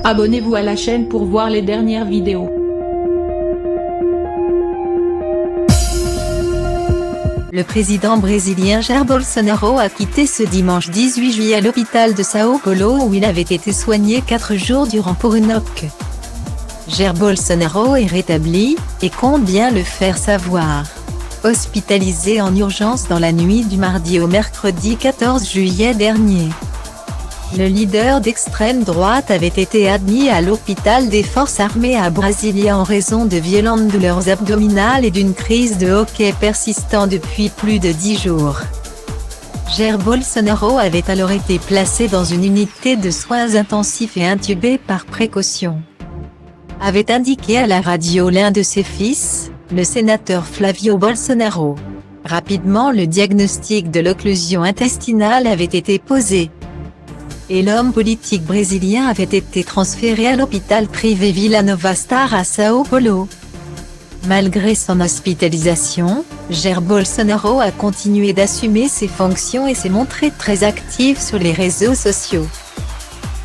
Abonnez-vous à la chaîne pour voir les dernières vidéos. Le président brésilien Jair Bolsonaro a quitté ce dimanche 18 juillet l'hôpital de São Paulo où il avait été soigné 4 jours durant pour une OP. Jair Bolsonaro est rétabli, et compte bien le faire savoir. Hospitalisé en urgence dans la nuit du mardi au mercredi 14 juillet dernier. Le leader d'extrême droite avait été admis à l'hôpital des forces armées à Brasilia en raison de violentes douleurs abdominales et d'une crise de hoquet persistant depuis plus de 10 jours. Jair Bolsonaro avait alors été placé dans une unité de soins intensifs et intubé par précaution. Avait indiqué à la radio l'un de ses fils, le sénateur Flávio Bolsonaro. Rapidement le diagnostic de l'occlusion intestinale avait été posé. Et l'homme politique brésilien avait été transféré à l'hôpital privé Vila Nova Star à São Paulo. Malgré son hospitalisation, Jair Bolsonaro a continué d'assumer ses fonctions et s'est montré très actif sur les réseaux sociaux,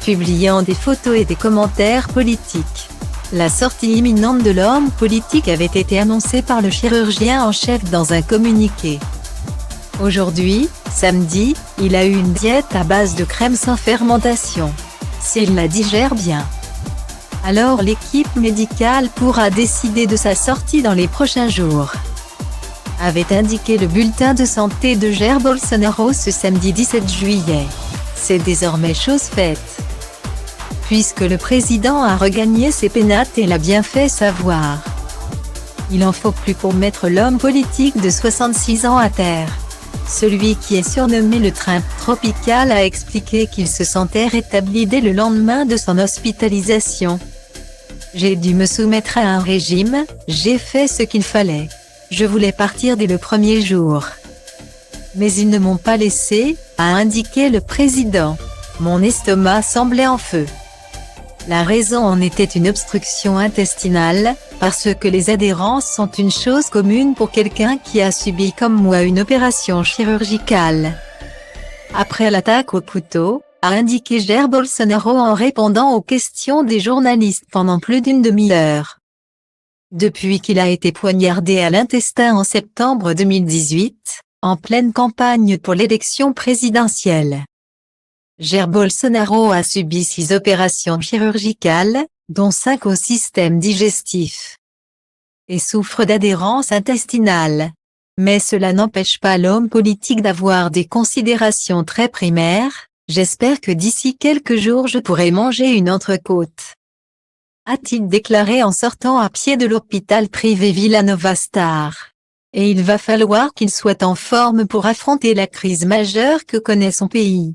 publiant des photos et des commentaires politiques. La sortie imminente de l'homme politique avait été annoncée par le chirurgien en chef dans un communiqué. Aujourd'hui, samedi, il a eu une diète à base de crème sans fermentation. S'il la digère bien, alors l'équipe médicale pourra décider de sa sortie dans les prochains jours, avait indiqué le bulletin de santé de Jair Bolsonaro ce samedi 17 juillet. C'est désormais chose faite, puisque le président a regagné ses pénates et l'a bien fait savoir. Il en faut plus pour mettre l'homme politique de 66 ans à terre. Celui qui est surnommé le train tropical a expliqué qu'il se sentait rétabli dès le lendemain de son hospitalisation. J'ai dû me soumettre à un régime, j'ai fait ce qu'il fallait. Je voulais partir dès le premier jour, mais ils ne m'ont pas laissé, a indiqué le président. Mon estomac semblait en feu. La raison en était une obstruction intestinale, parce que les adhérences sont une chose commune pour quelqu'un qui a subi comme moi une opération chirurgicale. Après l'attaque au couteau, a indiqué Jair Bolsonaro en répondant aux questions des journalistes pendant plus d'une demi-heure. Depuis qu'il a été poignardé à l'intestin en septembre 2018, en pleine campagne pour l'élection présidentielle. Jair Bolsonaro a subi 6 opérations chirurgicales, dont 5 au système digestif, et souffre d'adhérence intestinale. Mais cela n'empêche pas l'homme politique d'avoir des considérations très primaires. J'espère que d'ici quelques jours je pourrai manger une entrecôte, a-t-il déclaré en sortant à pied de l'hôpital privé Vila Nova Star. Et il va falloir qu'il soit en forme pour affronter la crise majeure que connaît son pays.